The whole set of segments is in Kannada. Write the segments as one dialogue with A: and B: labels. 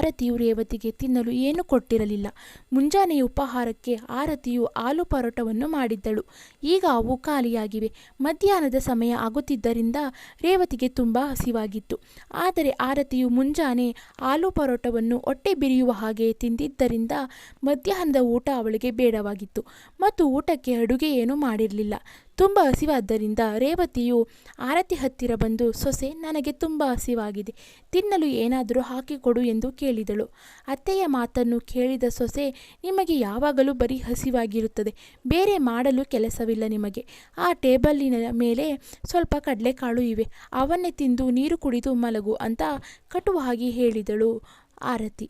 A: ಆರತಿಯು ರೇವತಿಗೆ ತಿನ್ನಲು ಏನೂ ಕೊಟ್ಟಿರಲಿಲ್ಲ. ಮುಂಜಾನೆಯ ಉಪಹಾರಕ್ಕೆ ಆರತಿಯು ಆಲೂ ಪರೋಟವನ್ನು ಮಾಡಿದ್ದಳು. ಈಗ ಅವು ಖಾಲಿಯಾಗಿವೆ. ಮಧ್ಯಾಹ್ನದ ಸಮಯ ಆಗುತ್ತಿದ್ದರಿಂದ ರೇವತಿಗೆ ತುಂಬ ಹಸಿವಾಗಿತ್ತು. ಆದರೆ ಆರತಿಯು ಮುಂಜಾನೆ ಆಲೂ ಪರೋಟವನ್ನು ಹೊಟ್ಟೆ ಬಿರಿಯುವ ಹಾಗೆ ತಿಂದಿದ್ದರಿಂದ ಮಧ್ಯಾಹ್ನದ ಊಟ ಅವಳಿಗೆ ಬೇಡವಾಗಿತ್ತು ಮತ್ತು ಊಟಕ್ಕೆ ಅಡುಗೆ ಏನೂ ಮಾಡಿರಲಿಲ್ಲ. ತುಂಬ ಹಸಿವಾದ್ದರಿಂದ ರೇವತಿಯು ಆರತಿ ಹತ್ತಿರ ಬಂದು, ಸೊಸೆ, ನನಗೆ ತುಂಬ ಹಸಿವಾಗಿದೆ, ತಿನ್ನಲು ಏನಾದರೂ ಹಾಕಿಕೊಡು ಎಂದು ಕೇಳಿದಳು. ಅತ್ತೆಯ ಮಾತನ್ನು ಕೇಳಿದ ಸೊಸೆ, ನಿಮಗೆ ಯಾವಾಗಲೂ ಬರೀ ಹಸಿವಾಗಿರುತ್ತದೆ, ಬೇರೆ ಮಾಡಲು ಕೆಲಸವಿಲ್ಲ ನಿಮಗೆ. ಆ ಟೇಬಲಿನ ಮೇಲೆ ಸ್ವಲ್ಪ ಕಡಲೆಕಾಳು ಇವೆ, ಅವನ್ನೇ ತಿಂದು ನೀರು ಕುಡಿದು ಮಲಗು ಅಂತ ಕಟುವಾಗಿ ಹೇಳಿದಳು ಆರತಿ.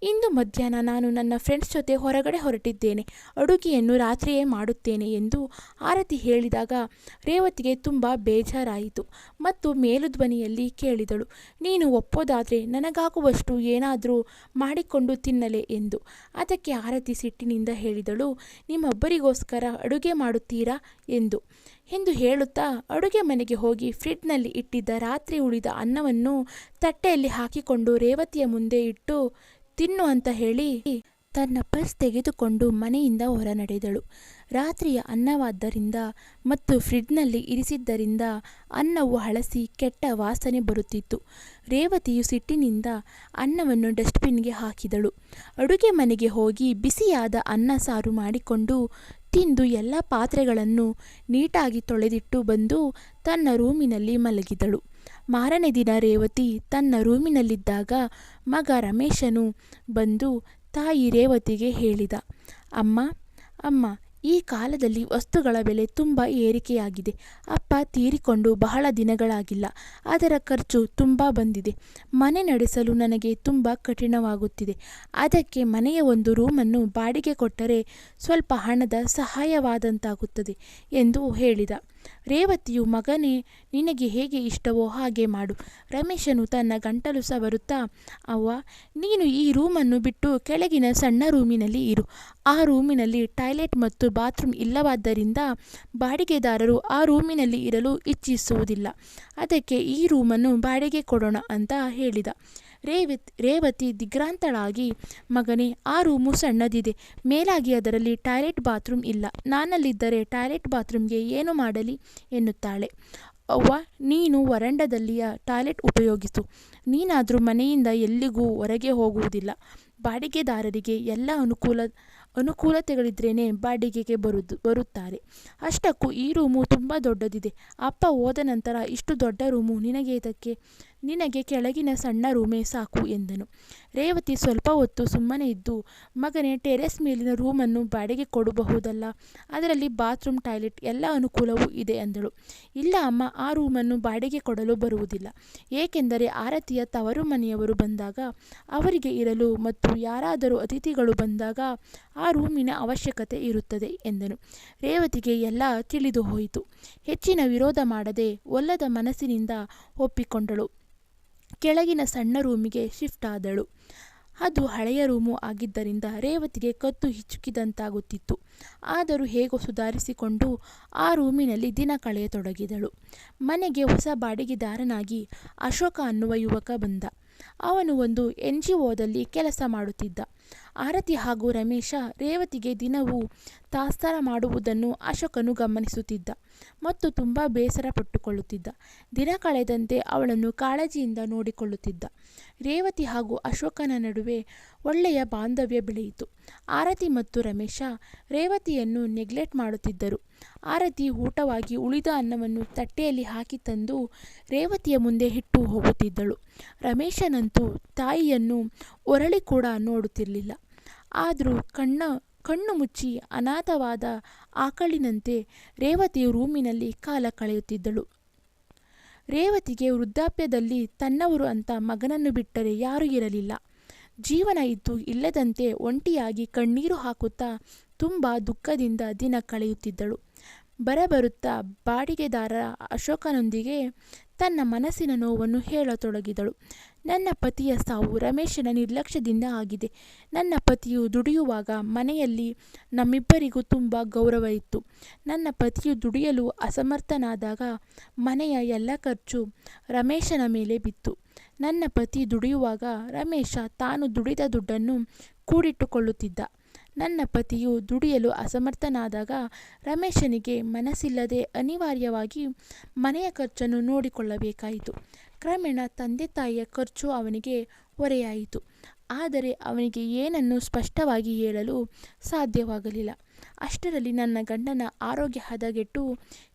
A: ಇಂದು ಮಧ್ಯಾಹ್ನ ನಾನು ನನ್ನ ಫ್ರೆಂಡ್ಸ್ ಜೊತೆ ಹೊರಗಡೆ ಹೊರಟಿದ್ದೇನೆ, ಅಡುಗೆಯನ್ನು ರಾತ್ರಿಯೇ ಮಾಡುತ್ತೇನೆ ಎಂದು ಆರತಿ ಹೇಳಿದಾಗ ರೇವತಿಗೆ ತುಂಬ ಬೇಜಾರಾಯಿತು ಮತ್ತು ಮೇಲುಧ್ವನಿಯಲ್ಲಿ ಕೇಳಿದಳು, ನೀನು ಒಪ್ಪೋದಾದರೆ ನನಗಾಗುವಷ್ಟು ಏನಾದರೂ ಮಾಡಿಕೊಂಡು ತಿನ್ನಲೆ ಎಂದು. ಅದಕ್ಕೆ ಆರತಿ ಸಿಟ್ಟಿನಿಂದ ಹೇಳಿದಳು, ನಿಮ್ಮೊಬ್ಬರಿಗೋಸ್ಕರ ಅಡುಗೆ ಮಾಡುತ್ತೀರಾ ಎಂದು ಹೇಳುತ್ತಾ ಅಡುಗೆ ಮನೆಗೆ ಹೋಗಿ ಫ್ರಿಡ್ಜ್ನಲ್ಲಿ ಇಟ್ಟಿದ್ದ ರಾತ್ರಿ ಉಳಿದ ಅನ್ನವನ್ನು ತಟ್ಟೆಯಲ್ಲಿ ಹಾಕಿಕೊಂಡು ರೇವತಿಯ ಮುಂದೆ ಇಟ್ಟು ತಿನ್ನು ಅಂತ ಹೇಳಿ ತನ್ನ ಪರ್ಸ್ ತೆಗೆದುಕೊಂಡು ಮನೆಯಿಂದ ಹೊರ ನಡೆದಳು. ರಾತ್ರಿಯ ಅನ್ನವಾದ್ದರಿಂದ ಮತ್ತು ಫ್ರಿಡ್ಜ್ನಲ್ಲಿ ಇರಿಸಿದ್ದರಿಂದ ಅನ್ನವು ಹಳಸಿ ಕೆಟ್ಟ ವಾಸನೆ ಬರುತ್ತಿತ್ತು. ರೇವತಿಯು ಸಿಟ್ಟಿನಿಂದ ಅನ್ನವನ್ನು ಡಸ್ಟ್ಬಿನ್ಗೆ ಹಾಕಿದಳು. ಅಡುಗೆ ಮನೆಗೆ ಹೋಗಿ ಬಿಸಿಯಾದ ಅನ್ನ ಸಾರು ಮಾಡಿಕೊಂಡು ತಿಂದು ಎಲ್ಲ ಪಾತ್ರೆಗಳನ್ನು ನೀಟಾಗಿ ತೊಳೆದಿಟ್ಟು ಬಂದು ತನ್ನ ರೂಮಿನಲ್ಲಿ ಮಲಗಿದಳು. ಮಾರನೇ ದಿನ ರೇವತಿ ತನ್ನ ರೂಮಿನಲ್ಲಿದ್ದಾಗ ಮಗ ರಮೇಶನು ಬಂದು ತಾಯಿ ರೇವತಿಗೆ ಹೇಳಿದ, ಅಮ್ಮ, ಈ ಕಾಲದಲ್ಲಿ ವಸ್ತುಗಳ ಬೆಲೆ ತುಂಬ ಏರಿಕೆಯಾಗಿದೆ. ಅಪ್ಪ ತೀರಿಕೊಂಡು ಬಹಳ ದಿನಗಳಾಗಿಲ್ಲ. ಅದರ ಖರ್ಚು ತುಂಬ ಬಂದಿದೆ. ಮನೆ ನಡೆಸಲು ನನಗೆ ತುಂಬ ಕಠಿಣವಾಗುತ್ತಿದೆ. ಅದಕ್ಕೆ ಮನೆಯ ಒಂದು ರೂಮನ್ನು ಬಾಡಿಗೆ ಕೊಟ್ಟರೆ ಸ್ವಲ್ಪ ಹಣದ ಸಹಾಯವಾದಂತಾಗುತ್ತದೆ ಎಂದು ಹೇಳಿದ. ರೇವತಿಯು, ಮಗನೇ, ನಿನಗೆ ಹೇಗೆ ಇಷ್ಟವೋ ಹಾಗೆ ಮಾಡು. ರಮೇಶನು ತನ್ನ ಗಂಟಲು ಸವರುತ್ತಾ, ಅವ್ವ, ನೀನು ಈ ರೂಮನ್ನು ಬಿಟ್ಟು ಕೆಳಗಿನ ಸಣ್ಣ ರೂಮಿನಲ್ಲಿ ಇರು. ಆ ರೂಮಿನಲ್ಲಿ ಟಾಯ್ಲೆಟ್ ಮತ್ತು ಬಾತ್ರೂಮ್ ಇಲ್ಲವಾದ್ದರಿಂದ ಬಾಡಿಗೆದಾರರು ಆ ರೂಮಿನಲ್ಲಿ ಇರಲು ಇಚ್ಛಿಸುವುದಿಲ್ಲ. ಅದಕ್ಕೆ ಈ ರೂಮನ್ನು ಬಾಡಿಗೆ ಕೊಡೋಣ ಅಂತ ಹೇಳಿದ. ರೇವತಿ ದಿಗ್ಭ್ರಾಂತಳಾಗಿ, ಮಗನೇ, ಆ ರೂಮು ಸಣ್ಣದಿದೆ, ಮೇಲಾಗಿ ಅದರಲ್ಲಿ ಟಾಯ್ಲೆಟ್ ಬಾತ್ರೂಮ್ ಇಲ್ಲ. ನಾನಲ್ಲಿದ್ದರೆ ಟಾಯ್ಲೆಟ್ ಬಾತ್ರೂಮ್ಗೆ ಏನು ಮಾಡಲಿ ಎನ್ನುತ್ತಾಳೆ. ಅವ್ವ, ನೀನು ವರಂಡದಲ್ಲಿಯ ಟಾಯ್ಲೆಟ್ ಉಪಯೋಗಿಸು. ನೀನಾದರೂ ಮನೆಯಿಂದ ಎಲ್ಲಿಗೂ ಹೊರಗೆ ಹೋಗುವುದಿಲ್ಲ. ಬಾಡಿಗೆದಾರರಿಗೆ ಎಲ್ಲ ಅನುಕೂಲತೆಗಳಿದ್ರೇ ಬಾಡಿಗೆಗೆ ಬರುತ್ತಾರೆ. ಅಷ್ಟಕ್ಕೂ ಈ ರೂಮು ತುಂಬ ದೊಡ್ಡದಿದೆ. ಅಪ್ಪ ಹೋದ ನಂತರ ಇಷ್ಟು ದೊಡ್ಡ ರೂಮು ನಿನಗೆ ಕೆಳಗಿನ ಸಣ್ಣ ರೂಮೇ ಸಾಕು ಎಂದನು. ರೇವತಿ ಸ್ವಲ್ಪ ಹೊತ್ತು ಸುಮ್ಮನೆ ಇದ್ದು, ಮಗನೇ, ಟೆರೆಸ್ ಮೇಲಿನ ರೂಮನ್ನು ಬಾಡಿಗೆ ಕೊಡಬಹುದಲ್ಲ, ಅದರಲ್ಲಿ ಬಾತ್ರೂಮ್, ಟಾಯ್ಲೆಟ್ ಎಲ್ಲ ಅನುಕೂಲವೂ ಇದೆ ಅಂದಳು. ಇಲ್ಲ ಅಮ್ಮ, ಆ ರೂಮನ್ನು ಬಾಡಿಗೆ ಕೊಡಲು ಬರುವುದಿಲ್ಲ. ಏಕೆಂದರೆ ಆರತಿಯ ತವರು ಮನೆಯವರು ಬಂದಾಗ ಅವರಿಗೆ ಇರಲು ಮತ್ತು ಯಾರಾದರೂ ಅತಿಥಿಗಳು ಬಂದಾಗ ಆ ರೂಮಿನ ಅವಶ್ಯಕತೆ ಇರುತ್ತದೆ ಎಂದನು. ರೇವತಿಗೆ ಎಲ್ಲ ತಿಳಿದು ಹೋಯಿತು. ಹೆಚ್ಚಿನ ವಿರೋಧ ಮಾಡದೆ ಒಲ್ಲದ ಮನಸ್ಸಿನಿಂದ ಒಪ್ಪಿಕೊಂಡಳು. ಕೆಳಗಿನ ಸಣ್ಣ ರೂಮಿಗೆ ಶಿಫ್ಟ್ ಆದಳು. ಅದು ಹಳೆಯ ರೂಮು ಆಗಿದ್ದರಿಂದ ರೇವತಿಗೆ ಕತ್ತು ಹಿಚುಕಿದಂತಾಗುತ್ತಿತ್ತು. ಆದರೂ ಹೇಗೋ ಸುಧಾರಿಸಿಕೊಂಡು ಆ ರೂಮಿನಲ್ಲಿ ದಿನ ಕಳೆಯತೊಡಗಿದಳು. ಮನೆಗೆ ಹೊಸ ಬಾಡಿಗೆದಾರನಾಗಿ ಅಶೋಕ ಅನ್ನುವ ಯುವಕ ಬಂದ. ಅವನು ಒಂದು NGOದಲ್ಲಿ ಕೆಲಸ ಮಾಡುತ್ತಿದ್ದ. ಆರತಿ ಹಾಗೂ ರಮೇಶ ರೇವತಿಗೆ ದಿನವೂ ತಾತ್ಸಾರ ಮಾಡುವುದನ್ನು ಅಶೋಕನು ಗಮನಿಸುತ್ತಿದ್ದ ಮತ್ತು ತುಂಬ ಬೇಸರ ಪಟ್ಟುಕೊಳ್ಳುತ್ತಿದ್ದ. ದಿನ ಕಳೆದಂತೆ ಅವಳನ್ನು ಕಾಳಜಿಯಿಂದ ನೋಡಿಕೊಳ್ಳುತ್ತಿದ್ದ. ರೇವತಿ ಹಾಗೂ ಅಶೋಕನ ನಡುವೆ ಒಳ್ಳೆಯ ಬಾಂಧವ್ಯ ಬೆಳೆಯಿತು. ಆರತಿ ಮತ್ತು ರಮೇಶ ರೇವತಿಯನ್ನು ನೆಗ್ಲೆಕ್ಟ್ ಮಾಡುತ್ತಿದ್ದರು. ಆರತಿ ಊಟವಾಗಿ ಉಳಿದ ಅನ್ನವನ್ನು ತಟ್ಟೆಯಲ್ಲಿ ಹಾಕಿ ತಂದು ರೇವತಿಯ ಮುಂದೆ ಇಟ್ಟು ಹೋಗುತ್ತಿದ್ದಳು. ರಮೇಶನಂತೂ ತಾಯಿಯನ್ನು ಒರಳಿ ಕೂಡ ನೋಡುತ್ತಿರಲಿಲ್ಲ. ಆದರೂ ಕಣ್ಣು ಮುಚ್ಚಿ ಅನಾಥವಾದ ಆಕಳಿನಂತೆ ರೇವತಿಯು ರೂಮಿನಲ್ಲಿ ಕಾಲ ಕಳೆಯುತ್ತಿದ್ದಳು. ರೇವತಿಗೆ ವೃದ್ಧಾಪ್ಯದಲ್ಲಿ ತನ್ನವರು ಅಂತ ಮಗನನ್ನು ಬಿಟ್ಟರೆ ಯಾರೂ ಇರಲಿಲ್ಲ. ಜೀವನ ಇದ್ದು ಇಲ್ಲದಂತೆ ಒಂಟಿಯಾಗಿ ಕಣ್ಣೀರು ಹಾಕುತ್ತಾ ತುಂಬ ದುಃಖದಿಂದ ದಿನ ಕಳೆಯುತ್ತಿದ್ದಳು. ಬರುತ್ತಾ ಬಾಡಿಗೆದಾರ ಅಶೋಕನೊಂದಿಗೆ ತನ್ನ ಮನಸ್ಸಿನ ನೋವನ್ನು ಹೇಳತೊಡಗಿದಳು. ನನ್ನ ಪತಿಯ ಸಾವು ರಮೇಶನ ನಿರ್ಲಕ್ಷ್ಯದಿಂದ ಆಗಿದೆ. ನನ್ನ ಪತಿಯು ದುಡಿಯುವಾಗ ಮನೆಯಲ್ಲಿ ನಮ್ಮಿಬ್ಬರಿಗೂ ತುಂಬ ಗೌರವ ಇತ್ತು. ನನ್ನ ಪತಿಯು ದುಡಿಯಲು ಅಸಮರ್ಥನಾದಾಗ ಮನೆಯ ಎಲ್ಲ ಖರ್ಚು ರಮೇಶನ ಮೇಲೆ ಬಿತ್ತು. ನನ್ನ ಪತಿ ದುಡಿಯುವಾಗ ರಮೇಶ ತಾನು ದುಡಿದ ದುಡ್ಡನ್ನು ಕೂಡಿಟ್ಟುಕೊಳ್ಳುತ್ತಿದ್ದ. ನನ್ನ ಪತಿಯು ದುಡಿಯಲು ಅಸಮರ್ಥನಾದಾಗ ರಮೇಶನಿಗೆ ಮನಸ್ಸಿಲ್ಲದೆ ಅನಿವಾರ್ಯವಾಗಿ ಮನೆಯ ಖರ್ಚನ್ನು ನೋಡಿಕೊಳ್ಳಬೇಕಾಯಿತು. ಕ್ರಮೇಣ ತಂದೆ ತಾಯಿಯ ಖರ್ಚು ಅವನಿಗೆ ಹೊರೆಯಾಯಿತು. ಆದರೆ ಅವನಿಗೆ ಏನನ್ನು ಸ್ಪಷ್ಟವಾಗಿ ಹೇಳಲು ಸಾಧ್ಯವಾಗಲಿಲ್ಲ. ಅಷ್ಟರಲ್ಲಿ ನನ್ನ ಗಂಡನ ಆರೋಗ್ಯ ಹದಗೆಟ್ಟು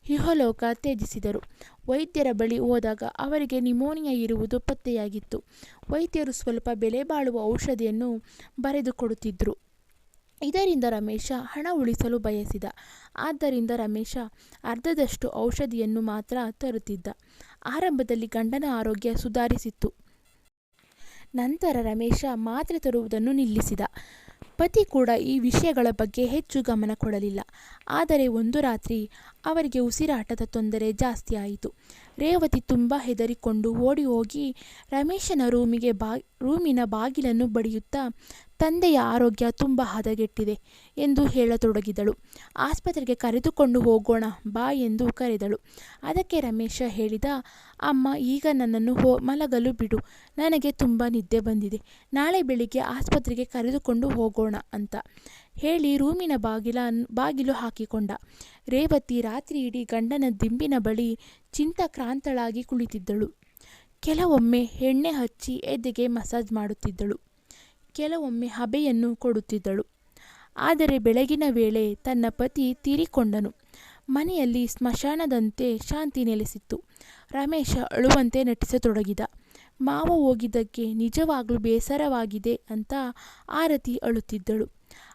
A: ಇಹಲೋಕ ತ್ಯಜಿಸಿದರು. ವೈದ್ಯರ ಬಳಿ ಹೋದಾಗ ಅವರಿಗೆ ನಿಮೋನಿಯಾ ಇರುವುದು ಪತ್ತೆಯಾಗಿತ್ತು. ವೈದ್ಯರು ಸ್ವಲ್ಪ ಬೆಲೆ ಬಾಳುವ ಔಷಧಿಯನ್ನು ಬರೆದುಕೊಡುತ್ತಿದ್ದರು. ಇದರಿಂದ ರಮೇಶ ಹಣ ಉಳಿಸಲು ಬಯಸಿದ. ಆದ್ದರಿಂದ ರಮೇಶ ಅರ್ಧದಷ್ಟು ಔಷಧಿಯನ್ನು ಮಾತ್ರ ತರುತ್ತಿದ್ದ. ಆರಂಭದಲ್ಲಿ ಗಂಡನ ಆರೋಗ್ಯ ಸುಧಾರಿಸಿತ್ತು. ನಂತರ ರಮೇಶ ಮಾತ್ರೆ ತರುವುದನ್ನು ನಿಲ್ಲಿಸಿದ. ಪತಿ ಕೂಡ ಈ ವಿಷಯಗಳ ಬಗ್ಗೆ ಹೆಚ್ಚು ಗಮನ ಕೊಡಲಿಲ್ಲ. ಆದರೆ ಒಂದು ರಾತ್ರಿ ಅವರಿಗೆ ಉಸಿರಾಟದ ತೊಂದರೆ ಜಾಸ್ತಿ ಆಯಿತು. ರೇವತಿ ತುಂಬ ಹೆದರಿಕೊಂಡು ಓಡಿ ಹೋಗಿ ರಮೇಶನ ರೂಮಿನ ಬಾಗಿಲನ್ನು ಬಡಿಯುತ್ತಾ ತಂದೆಯ ಆರೋಗ್ಯ ತುಂಬ ಹದಗೆಟ್ಟಿದೆ ಎಂದು ಹೇಳತೊಡಗಿದಳು. ಆಸ್ಪತ್ರೆಗೆ ಕರೆದುಕೊಂಡು ಹೋಗೋಣ ಬಾ ಎಂದು ಕರೆದಳು. ಅದಕ್ಕೆ ರಮೇಶ ಹೇಳಿದ, ಅಮ್ಮ, ಈಗ ನನ್ನನ್ನು ಮಲಗಲು ಬಿಡು. ನನಗೆ ತುಂಬ ನಿದ್ದೆ ಬಂದಿದೆ. ನಾಳೆ ಬೆಳಿಗ್ಗೆ ಆಸ್ಪತ್ರೆಗೆ ಕರೆದುಕೊಂಡು ಹೋಗೋಣ ಅಂತ ಹೇಳಿ ರೂಮಿನ ಬಾಗಿಲು ಹಾಕಿಕೊಂಡ. ರೇವತಿ ರಾತ್ರಿ ಇಡೀ ಗಂಡನ ದಿಂಬಿನ ಬಳಿ ಚಿಂತಾಕ್ರಾಂತಳಾಗಿ ಕುಳಿತಿದ್ದಳು. ಕೆಲವೊಮ್ಮೆ ಎಣ್ಣೆ ಹಚ್ಚಿ ಎದೆಗೆ ಮಸಾಜ್ ಮಾಡುತ್ತಿದ್ದಳು. ಕೆಲವೊಮ್ಮೆ ಹಬೆಯನ್ನು ಕೊಡುತ್ತಿದ್ದಳು. ಆದರೆ ಬೆಳಗಿನ ವೇಳೆ ತನ್ನ ಪತಿ ತೀರಿಕೊಂಡನು. ಮನೆಯಲ್ಲಿ ಸ್ಮಶಾನದಂತೆ ಶಾಂತಿ ನೆಲೆಸಿತ್ತು. ರಮೇಶ ಅಳುವಂತೆ ನಟಿಸತೊಡಗಿದ. ಮಾವ ಹೋಗಿದ್ದಕ್ಕೆ ನಿಜವಾಗ್ಲೂ ಬೇಸರವಾಗಿದೆ ಅಂತ ಆರತಿ ಅಳುತ್ತಿದ್ದಳು.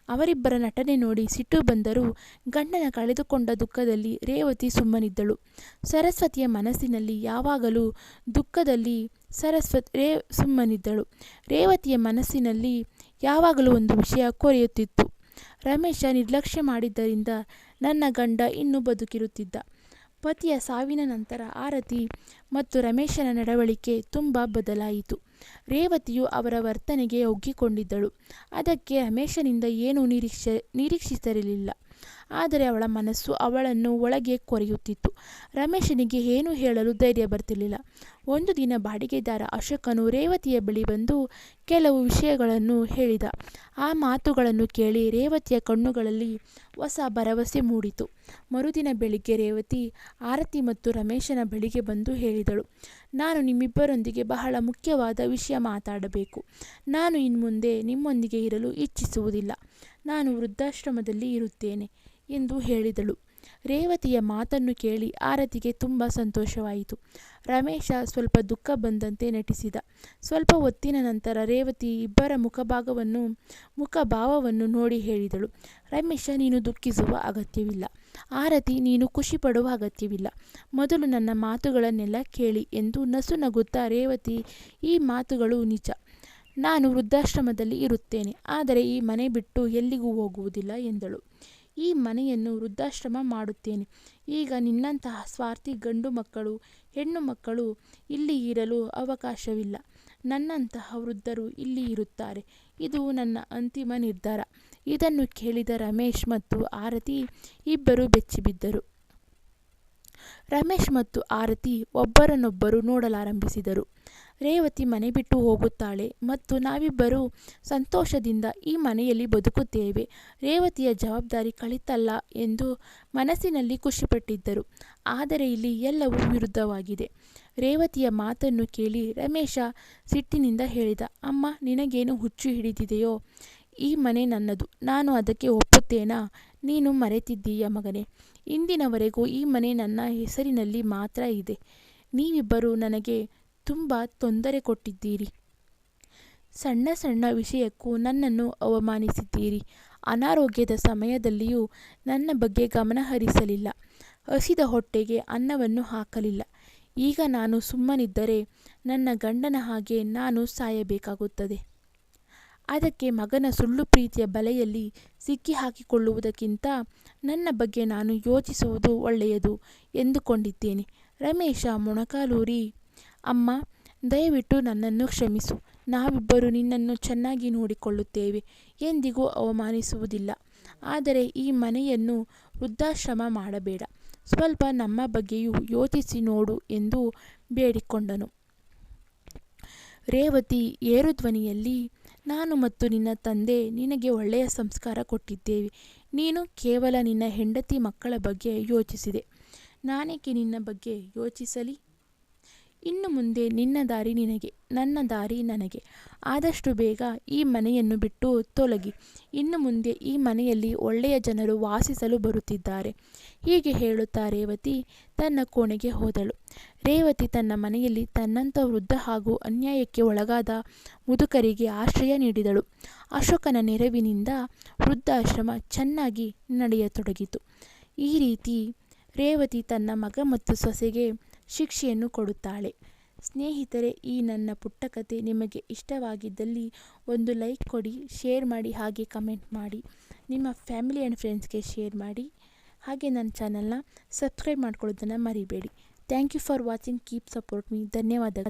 A: ಅವರಿಬ್ಬರ ನಟನೆ ನೋಡಿ ಸಿಟ್ಟು ಬಂದರೂ ಗಂಡನ ಕಳೆದುಕೊಂಡ ದುಃಖದಲ್ಲಿ ರೇವತಿ ಸುಮ್ಮನಿದ್ದಳು. ಸರಸ್ವತಿಯ ಮನಸ್ಸಿನಲ್ಲಿ ಯಾವಾಗಲೂ ದುಃಖದಲ್ಲಿ ಸುಮ್ಮನಿದ್ದಳು. ರೇವತಿಯ ಮನಸ್ಸಿನಲ್ಲಿ ಯಾವಾಗಲೂ ಒಂದು ವಿಷಯ ಕೊರೆಯುತ್ತಿತ್ತು. ರಮೇಶ ನಿರ್ಲಕ್ಷ್ಯ ಮಾಡಿದ್ದರಿಂದ ನನ್ನ ಗಂಡ ಇನ್ನೂ ಬದುಕಿರುತ್ತಿದ್ದ. ಪತಿಯ ಸಾವಿನ ನಂತರ ಆರತಿ ಮತ್ತು ರಮೇಶನ ನಡವಳಿಕೆ ತುಂಬ ಬದಲಾಯಿತು. ರೇವತಿಯು ಅವರ ವರ್ತನೆಗೆ ಒಗ್ಗಿಕೊಂಡಿದ್ದಳು. ಅದಕ್ಕೆ ರಮೇಶನಿಂದ ಏನೂ ನಿರೀಕ್ಷಿಸಿರಲಿಲ್ಲ. ಆದರೆ ಅವಳ ಮನಸ್ಸು ಅವಳನ್ನು ಒಳಗೆ ಕೊರೆಯುತ್ತಿತ್ತು. ರಮೇಶನಿಗೆ ಏನೂ ಹೇಳಲು ಧೈರ್ಯ ಬರ್ತಿರಲಿಲ್ಲ. ಒಂದು ದಿನ ಬಾಡಿಗೆದಾರ ಅಶೋಕನು ರೇವತಿಯ ಬಳಿ ಬಂದು ಕೆಲವು ವಿಷಯಗಳನ್ನು ಹೇಳಿದ. ಆ ಮಾತುಗಳನ್ನು ಕೇಳಿ ರೇವತಿಯ ಕಣ್ಣುಗಳಲ್ಲಿ ಹೊಸ ಭರವಸೆ ಮೂಡಿತು. ಮರುದಿನ ಬೆಳಿಗ್ಗೆ ರೇವತಿ ಆರತಿ ಮತ್ತು ರಮೇಶನ ಬಳಿಗೆ ಬಂದು ಹೇಳಿದಳು, ನಾನು ನಿಮ್ಮಿಬ್ಬರೊಂದಿಗೆ ಬಹಳ ಮುಖ್ಯವಾದ ವಿಷಯ ಮಾತಾಡಬೇಕು. ನಾನು ಇನ್ಮುಂದೆ ನಿಮ್ಮೊಂದಿಗೆ ಇರಲು ಇಚ್ಛಿಸುವುದಿಲ್ಲ. ನಾನು ವೃದ್ಧಾಶ್ರಮದಲ್ಲಿ ಇರುತ್ತೇನೆ ಎಂದು ಹೇಳಿದಳು. ರೇವತಿಯ ಮಾತನ್ನು ಕೇಳಿ ಆರತಿಗೆ ತುಂಬ ಸಂತೋಷವಾಯಿತು. ರಮೇಶ ಸ್ವಲ್ಪ ದುಃಖ ಬಂದಂತೆ ನಟಿಸಿದ. ಸ್ವಲ್ಪ ಹೊತ್ತಿನ ನಂತರ ರೇವತಿ ಇಬ್ಬರ ಮುಖಭಾವವನ್ನು ನೋಡಿ ಹೇಳಿದಳು, ರಮೇಶ, ನೀನು ದುಃಖಿಸುವ ಅಗತ್ಯವಿಲ್ಲ. ಆರತಿ, ನೀನು ಖುಷಿ ಪಡುವ ಅಗತ್ಯವಿಲ್ಲ. ಮೊದಲು ನನ್ನ ಮಾತುಗಳನ್ನೆಲ್ಲ ಕೇಳಿ ಎಂದು ನಸುನಗುತ್ತಾ ರೇವತಿ, ಈ ಮಾತುಗಳು ನಿಜ. ನಾನು ವೃದ್ಧಾಶ್ರಮದಲ್ಲಿ ಇರುತ್ತೇನೆ. ಆದರೆ ಈ ಮನೆ ಬಿಟ್ಟು ಎಲ್ಲಿಗೂ ಹೋಗುವುದಿಲ್ಲ ಎಂದಳು. ಈ ಮನೆಯನ್ನು ವೃದ್ಧಾಶ್ರಮ ಮಾಡುತ್ತೇನೆ. ಈಗ ನಿನ್ನಂತಹ ಸ್ವಾರ್ಥಿ ಗಂಡು ಮಕ್ಕಳು ಹೆಣ್ಣು ಮಕ್ಕಳು ಇಲ್ಲಿ ಇರಲು ಅವಕಾಶವಿಲ್ಲ. ನನ್ನಂತಹ ವೃದ್ಧರು ಇಲ್ಲಿ ಇರುತ್ತಾರೆ. ಇದು ನನ್ನ ಅಂತಿಮ ನಿರ್ಧಾರ. ಇದನ್ನು ಕೇಳಿದ ರಮೇಶ್ ಮತ್ತು ಆರತಿ ಇಬ್ಬರು ಬೆಚ್ಚಿಬಿದ್ದರು. ರಮೇಶ್ ಮತ್ತು ಆರತಿ ಒಬ್ಬರನ್ನೊಬ್ಬರು ನೋಡಲಾರಂಭಿಸಿದರು. ರೇವತಿ ಮನೆ ಬಿಟ್ಟು ಹೋಗುತ್ತಾಳೆ ಮತ್ತು ನಾವಿಬ್ಬರೂ ಸಂತೋಷದಿಂದ ಈ ಮನೆಯಲ್ಲಿ ಬದುಕುತ್ತೇವೆ. ರೇವತಿಯ ಜವಾಬ್ದಾರಿ ಕಳಿತಲ್ಲ ಎಂದು ಮನಸ್ಸಿನಲ್ಲಿ ಖುಷಿಪಟ್ಟಿದ್ದರು. ಆದರೆ ಇಲ್ಲಿ ಎಲ್ಲವೂ ವಿರುದ್ಧವಾಗಿದೆ. ರೇವತಿಯ ಮಾತನ್ನು ಕೇಳಿ ರಮೇಶ ಸಿಟ್ಟಿನಿಂದ ಹೇಳಿದ, ಅಮ್ಮ, ನಿನಗೇನು ಹುಚ್ಚು ಹಿಡಿದಿದೆಯೋ? ಈ ಮನೆ ನನ್ನದು. ನಾನು ಅದಕ್ಕೆ ಒಪ್ಪುತ್ತೇನಾ? ನೀನು ಮರೆತಿದ್ದೀಯ ಮಗನೇ. ಇಂದಿನವರೆಗೂ ಈ ಮನೆ ನನ್ನ ಹೆಸರಿನಲ್ಲಿ ಮಾತ್ರ ಇದೆ. ನೀವಿಬ್ಬರು ನನಗೆ ತುಂಬ ತೊಂದರೆ ಕೊಟ್ಟಿದ್ದೀರಿ. ಸಣ್ಣ ಸಣ್ಣ ವಿಷಯಕ್ಕೂ ನನ್ನನ್ನು ಅವಮಾನಿಸಿದ್ದೀರಿ. ಅನಾರೋಗ್ಯದ ಸಮಯದಲ್ಲಿಯೂ ನನ್ನ ಬಗ್ಗೆ ಗಮನ ಹರಿಸಲಿಲ್ಲ. ಹಸಿದ ಹೊಟ್ಟೆಗೆ ಅನ್ನವನ್ನು ಹಾಕಲಿಲ್ಲ. ಈಗ ನಾನು ಸುಮ್ಮನಿದ್ದರೆ ನನ್ನ ಗಂಡನ ಹಾಗೆ ನಾನು ಸಾಯಬೇಕಾಗುತ್ತದೆ. ಅದಕ್ಕೆ ಮಗನ ಸುಳ್ಳು ಪ್ರೀತಿಯ ಬಲೆಯಲ್ಲಿ ಸಿಕ್ಕಿ ಹಾಕಿಕೊಳ್ಳುವುದಕ್ಕಿಂತ ನನ್ನ ಬಗ್ಗೆ ನಾನು ಯೋಚಿಸುವುದು ಒಳ್ಳೆಯದು ಎಂದುಕೊಂಡಿದ್ದೇನೆ. ರಮೇಶ ಮೊಣಕಾಲೂರಿ, ಅಮ್ಮ, ದಯವಿಟ್ಟು ನನ್ನನ್ನು ಕ್ಷಮಿಸು. ನಾವಿಬ್ಬರು ನಿನ್ನನ್ನು ಚೆನ್ನಾಗಿ ನೋಡಿಕೊಳ್ಳುತ್ತೇವೆ. ಎಂದಿಗೂ ಅವಮಾನಿಸುವುದಿಲ್ಲ. ಆದರೆ ಈ ಮನೆಯನ್ನು ವೃದ್ಧಾಶ್ರಮ ಮಾಡಬೇಡ. ಸ್ವಲ್ಪ ನಮ್ಮ ಬಗ್ಗೆಯೂ ಯೋಚಿಸಿ ನೋಡು ಎಂದು ಬೇಡಿಕೊಂಡನು. ರೇವತಿ ಏರು ಧ್ವನಿಯಲ್ಲಿ, ನಾನು ಮತ್ತು ನಿನ್ನ ತಂದೆ ನಿನಗೆ ಒಳ್ಳೆಯ ಸಂಸ್ಕಾರ ಕೊಟ್ಟಿದ್ದೇವೆ. ನೀನು ಕೇವಲ ನಿನ್ನ ಹೆಂಡತಿ ಮಕ್ಕಳ ಬಗ್ಗೆ ಯೋಚಿಸಿದೆ. ನಾನೇಕೆ ನಿನ್ನ ಬಗ್ಗೆ ಯೋಚಿಸಲಿ? ಇನ್ನು ಮುಂದೆ ನಿನ್ನ ದಾರಿ ನಿನಗೆ, ನನ್ನ ದಾರಿ ನನಗೆ. ಆದಷ್ಟು ಬೇಗ ಈ ಮನೆಯನ್ನು ಬಿಟ್ಟು ತೊಲಗಿ. ಇನ್ನು ಮುಂದೆ ಈ ಮನೆಯಲ್ಲಿ ಒಳ್ಳೆಯ ಜನರು ವಾಸಿಸಲು ಬರುತ್ತಿದ್ದಾರೆ. ಹೀಗೆ ಹೇಳುತ್ತಾ ರೇವತಿ ತನ್ನ ಕೋಣೆಗೆ ಹೋದಳು. ರೇವತಿ ತನ್ನ ಮನೆಯಲ್ಲಿ ತನ್ನಂಥ ವೃದ್ಧ ಹಾಗೂ ಅನ್ಯಾಯಕ್ಕೆ ಒಳಗಾದ ಮುದುಕರಿಗೆ ಆಶ್ರಯ ನೀಡಿದಳು. ಅಶೋಕನ ನೆರವಿನಿಂದ ವೃದ್ಧಾಶ್ರಮ ಚೆನ್ನಾಗಿ ನಡೆಯತೊಡಗಿತು. ಈ ರೀತಿ ರೇವತಿ ತನ್ನ ಮಗ ಮತ್ತು ಸೊಸೆಗೆ ಶಿಕ್ಷೆಯನ್ನು ಕೊಡುತ್ತಾಳೆ. ಸ್ನೇಹಿತರೆ, ಈ ನನ್ನ ಪುಟ್ಟ ಕತೆ ನಿಮಗೆ ಇಷ್ಟವಾಗಿದ್ದಲ್ಲಿ ಒಂದು ಲೈಕ್ ಕೊಡಿ, ಶೇರ್ ಮಾಡಿ, ಹಾಗೆ ಕಮೆಂಟ್ ಮಾಡಿ. ನಿಮ್ಮ ಫ್ಯಾಮಿಲಿ ಆ್ಯಂಡ್ ಫ್ರೆಂಡ್ಸ್ಗೆ ಶೇರ್ ಮಾಡಿ. ಹಾಗೆ ನನ್ನ ಚಾನಲ್ನ ಸಬ್ಸ್ಕ್ರೈಬ್ ಮಾಡ್ಕೊಳ್ಳೋದನ್ನು ಮರಿಬೇಡಿ. Thank you for watching. Keep support me. ಧನ್ಯವಾದಗಳು.